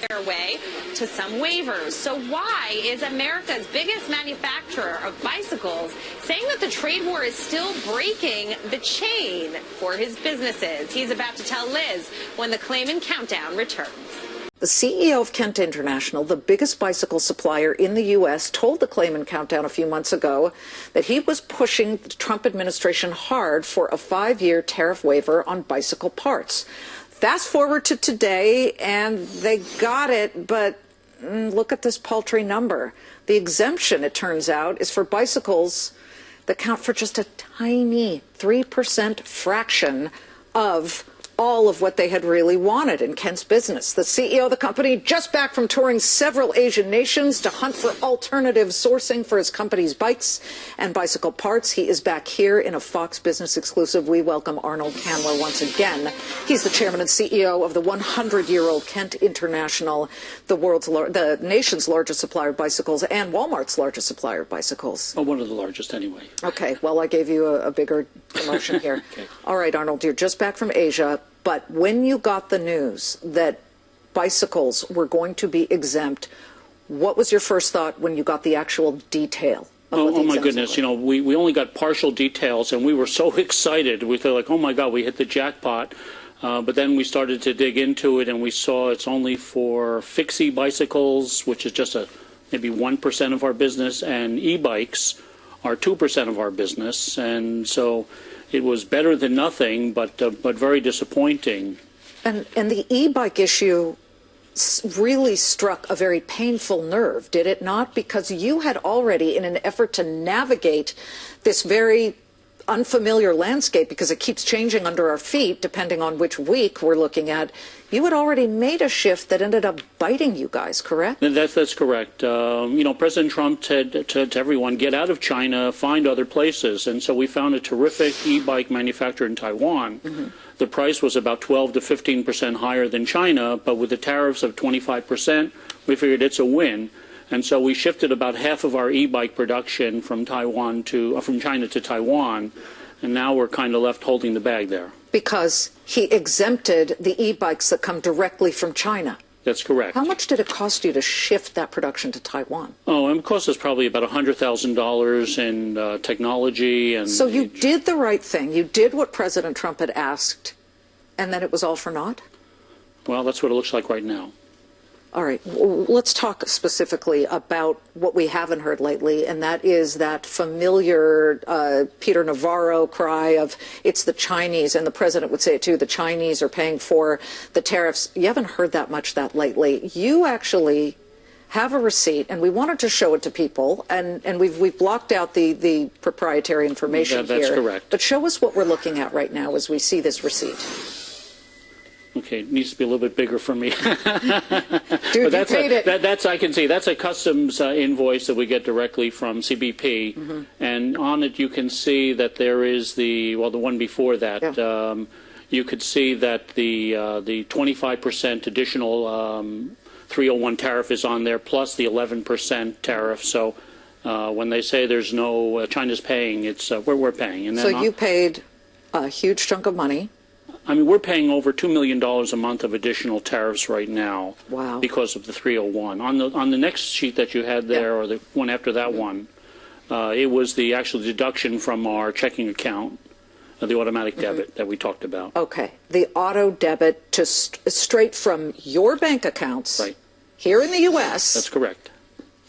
their way to some waivers. So why is America's biggest manufacturer of bicycles saying that the trade war is still breaking the chain for his businesses? He's about to tell Liz when the Claman countdown returns. The CEO of Kent International, the biggest bicycle supplier in the U.S., told the Claman countdown a few months ago that he was pushing the Trump administration hard for a 5-year tariff waiver on bicycle parts. Fast forward to today, and they got it, but look at this paltry number. The exemption, it turns out, is for bicycles that count for just a tiny 3% fraction of all of what they had really wanted in Kent's business. The CEO of the company, just back from touring several Asian nations to hunt for alternative sourcing for his company's bikes and bicycle parts. He is back here in a Fox Business exclusive. We welcome Arnold Kamler once again. He's the chairman and CEO of the 100-year-old Kent International, the nation's largest supplier of bicycles and Walmart's largest supplier of bicycles. Well, one of the largest anyway. Okay, well, I gave you a bigger promotion here. Okay. All right, Arnold, you're just back from Asia. But when you got the news that bicycles were going to be exempt, what was your first thought when you got the actual detail of what the Oh my exemptions goodness, were? you know, we only got partial details, and we were so excited. We felt like, oh my God, we hit the jackpot. But then we started to dig into it, and we saw it's only for fixie bicycles, which is just maybe 1% of our business, and e-bikes are 2% of our business. And so it was better than nothing, but very disappointing. And the e-bike issue really struck a very painful nerve, did it not? Because you had already, in an effort to navigate this very unfamiliar landscape, because it keeps changing under our feet depending on which week we're looking at, you had already made a shift that ended up biting you guys, correct? That's correct. You know, President Trump said to everyone, get out of China, find other places. And so we found a terrific e-bike manufacturer in Taiwan. Mm-hmm. The price was about 12 to 15% higher than China, but with the tariffs of 25%, we figured it's a win. And so we shifted about half of our e-bike production from China to Taiwan, and now we're kind of left holding the bag there. Because he exempted the e-bikes that come directly from China. That's correct. How much did it cost you to shift that production to Taiwan? Oh, it cost us probably about $100,000 in technology. And so you did the right thing. You did what President Trump had asked, and then it was all for naught? Well, that's what it looks like right now. All right, let's talk specifically about what we haven't heard lately, and that is that familiar Peter Navarro cry of it's the Chinese, and the president would say it too, the Chinese are paying for the tariffs. You haven't heard that much that lately. You actually have a receipt, and we wanted to show it to people, and we've blocked out the proprietary information here. That's correct. But show us what we're looking at right now as we see this receipt. Okay, it needs to be a little bit bigger for me. Dude, but that's you paid it. That's I can see. That's a customs invoice that we get directly from CBP, mm-hmm. and on it you can see that there is the one before that. Yeah. You could see that the 25% additional 301 tariff is on there, plus the 11% tariff. So when they say there's no China's paying, it's we're paying. And then so you paid a huge chunk of money. I mean, we're paying over $2 million a month of additional tariffs right now. Wow. Because of the 301. On the next sheet that you had there, yeah. Or the one after that one, it was the actual deduction from our checking account, the automatic debit that we talked about. Okay. The auto debit to straight from your bank accounts here in the U.S. That's correct.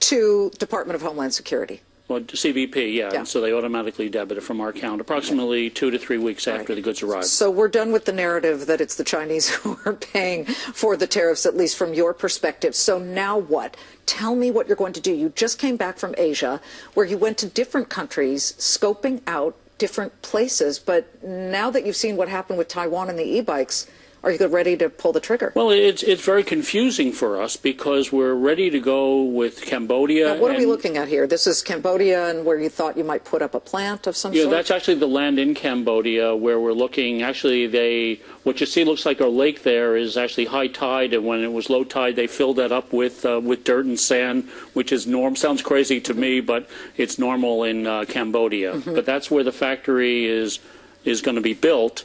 To Department of Homeland Security. Well, CBP, yeah. So they automatically debit it from our account approximately 2 to 3 weeks after the goods arrive. So we're done with the narrative that it's the Chinese who are paying for the tariffs, at least from your perspective. So now what? Tell me what you're going to do. You just came back from Asia, where you went to different countries, scoping out different places. But now that you've seen what happened with Taiwan and the e-bikes, are you ready to pull the trigger? Well, it's very confusing for us because we're ready to go with Cambodia. Now, what are we looking at here? This is Cambodia, and where you thought you might put up a plant of some sort? Yeah, that's actually the land in Cambodia where we're looking. Actually, what you see looks like our lake there is actually high tide, and when it was low tide, they filled that up with dirt and sand, which is sounds crazy to me, but it's normal in Cambodia. Mm-hmm. But that's where the factory is going to be built.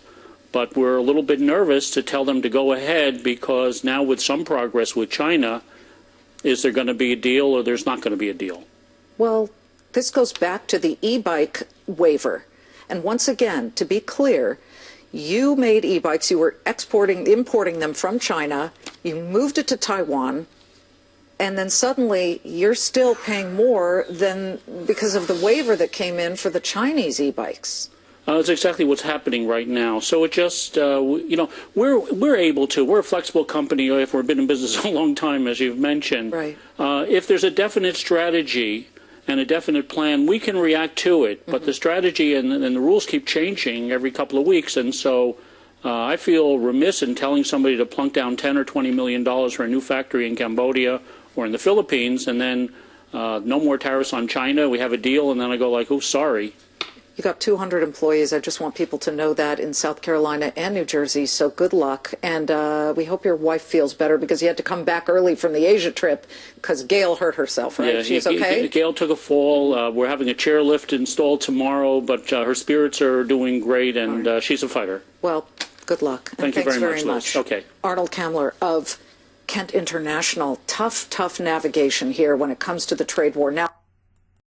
but we're a little bit nervous to tell them to go ahead because now with some progress with China, is there going to be a deal or there's not going to be a deal? Well, this goes back to the e-bike waiver. And once again, to be clear, you made e-bikes, you were importing them from China, you moved it to Taiwan, and then suddenly you're still paying more than because of the waiver that came in for the Chinese e-bikes. That's exactly what's happening right now. So it just, you know, we're able to. We're a flexible company. If we've been in business a long time, as you've mentioned. Right. If there's a definite strategy and a definite plan, we can react to it. But the strategy and the rules keep changing every couple of weeks, and so I feel remiss in telling somebody to plunk down $10 or $20 million for a new factory in Cambodia or in the Philippines, and then no more tariffs on China. We have a deal, and then I go like, oh, sorry. You got 200 employees. I just want people to know that in South Carolina and New Jersey, so good luck. And we hope your wife feels better because you had to come back early from the Asia trip because Gail hurt herself, right? Yeah, she's okay? Gail took a fall. We're having a chairlift installed tomorrow, but her spirits are doing great, and she's a fighter. Well, good luck. And Thank you thanks very much. Okay. Arnold Kamler of Kent International. Tough navigation here when it comes to the trade war. Now.